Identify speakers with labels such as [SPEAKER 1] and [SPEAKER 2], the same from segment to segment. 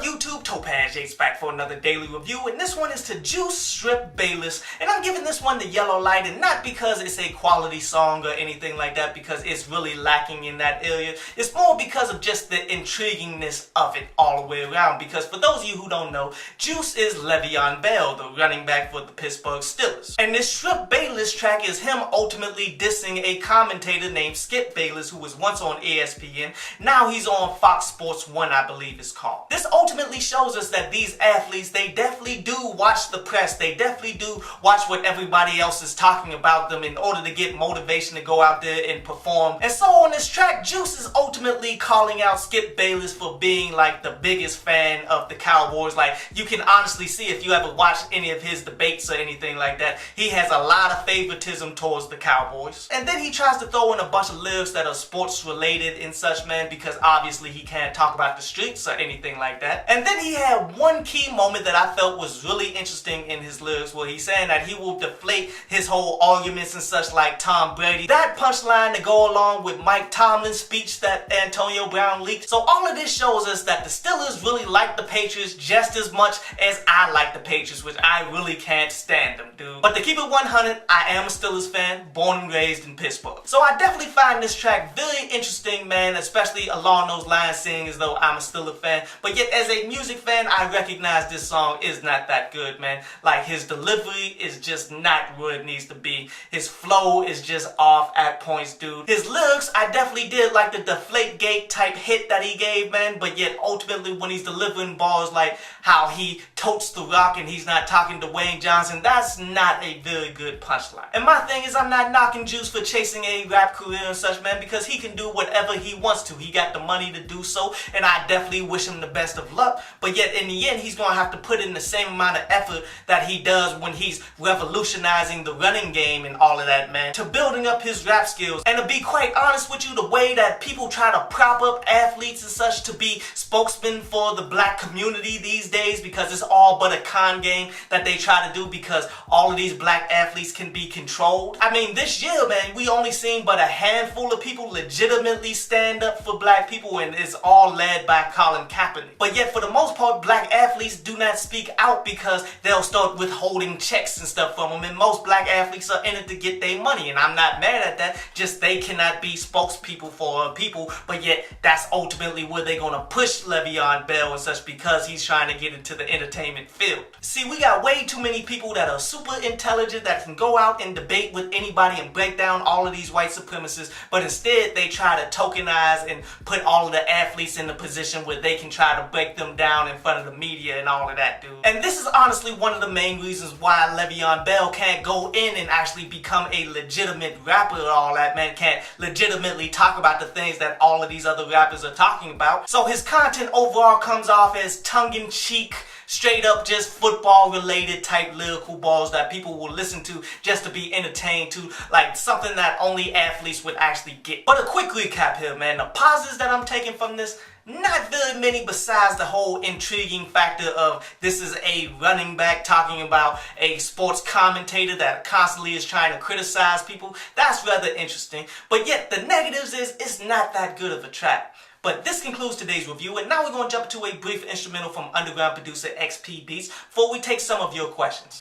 [SPEAKER 1] up, YouTube? Topaz Jake's back for another daily review, and this one is to Juice Strip Bayless, and I'm giving this one the yellow light, and not because it's a quality song or anything like that, because it's really lacking in that area. It's more because of just the intriguingness of it all the way around, because for those of you who don't know, Juice is Le'Veon Bell, the running back for the Pittsburgh Steelers. And this Strip Bayless track is him ultimately dissing a commentator named Skip Bayless, who was once on ESPN. Now he's on Fox Sports 1, I believe it's called. This ultimately shows us that these athletes, they definitely do watch the press. They definitely do watch what everybody else is talking about them in order to get motivation to go out there and perform. And so on this track, Juice is ultimately calling out Skip Bayless for being like the biggest fan of the Cowboys. Like, you can honestly see if you ever watched any of his debates or anything like that, he has a lot of favoritism towards the Cowboys. And then he tries to throw in a bunch of lyrics that are sports related and such, man, because obviously he can't talk about the streets or anything like that. And then he had one key moment that I felt was really interesting in his lyrics, where he's saying that he will deflate his whole arguments and such like Tom Brady. That punchline to go along with Mike Tomlin's speech that Antonio Brown leaked. So all of this shows us that the Steelers really like the Patriots just as much as I like the Patriots, which I really can't stand them, dude. But to keep it 100, I am a Steelers fan, born and raised in Pittsburgh. So I definitely find this track very interesting, man, especially along those lines, saying as though I'm a Steelers fan. But yet, as a music fan, I recognize this song is not that good, man. Like, his delivery is just not where it needs to be. His flow is just off at points, dude. His lyrics, I definitely did like the Deflate Gate type hit that he gave, man. But yet, ultimately, when he's delivering balls like how he totes the rock and he's not talking to Wayne Johnson, that's not a very good punchline. And my thing is, I'm not knocking Juice for chasing a rap career and such, man, because he can do whatever he wants to. He got the money to do so, and I definitely wish him the best of luck. But yet, in the end, he's going to have to put in the same amount of effort that he does when he's revolutionizing the running game and all of that, man, to building up his rap skills. And to be quite honest with you, the way that people try to prop up athletes and such to be spokesmen for the black community these days, because it's all but a con game that they try to do, because all of these black athletes can be controlled. I mean, this year, man, we only seen but a handful of people legitimately stand up for black people, and it's all led by Colin Kaepernick. But yet, for the most part, black athletes do not speak out because they'll start withholding checks and stuff from them, and most black athletes are in it to get their money, and I'm not mad at that, just they cannot be spokespeople for people. But yet, that's ultimately where they're gonna push Le'Veon Bell and such, because he's trying to get into the entertainment field. See, we got way too many people that are super intelligent that can go out and debate with anybody and break down all of these white supremacists, but instead they try to tokenize and put all of the athletes in the position where they can try to break them down in front of the media and all of that, dude. And this is honestly one of the main reasons why Le'Veon Bell can't go in and actually become a legitimate rapper and all that, man, can't legitimately talk about the things that all of these other rappers are talking about. So his content overall comes off as tongue-in-cheek, straight up just football related type lyrical balls that people will listen to just to be entertained to, like something that only athletes would actually get. But a quick recap here, man. The positives that I'm taking from this, not very many, besides the whole intriguing factor of this is a running back talking about a sports commentator that constantly is trying to criticize people. That's rather interesting. But yet the negatives is it's not that good of a track. But this concludes today's review, and now we're going to jump to a brief instrumental from underground producer XP Beats before we take some of your questions.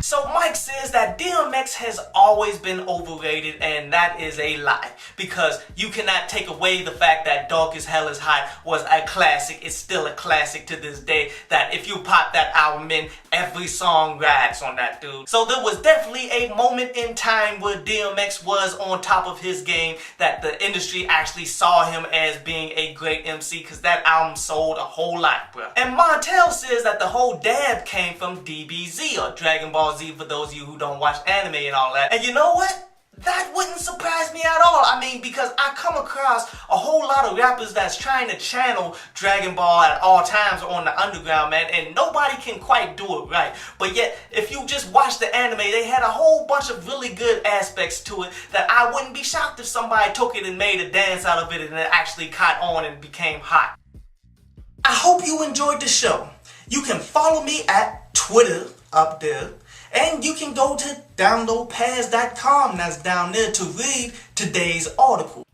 [SPEAKER 1] So Mike says that DMX has always been overrated, and that is a lie, because you cannot take away the fact that Dark as Hell is Hot was a classic. It's still a classic to this day, that if you pop that album in, every song rides on that, dude. So there was definitely a moment in time where DMX was on top of his game, that the industry actually saw him as being a great MC, because that album sold a whole lot, bro. And Montel says that the whole dab came from DBZ, or Dragon Ball Z, for those of you who don't watch anime and all that. And you know what? That wouldn't surprise me at all. I mean, because I come across a whole lot of rappers that's trying to channel Dragon Ball at all times on the underground, man, and nobody can quite do it right. But yet, if you just watch the anime, they had a whole bunch of really good aspects to it that I wouldn't be shocked if somebody took it and made a dance out of it and it actually caught on and became hot. I hope you enjoyed the show. You can follow me at Twitter up there. And you can go to downloadpads.com, that's down there, to read today's article.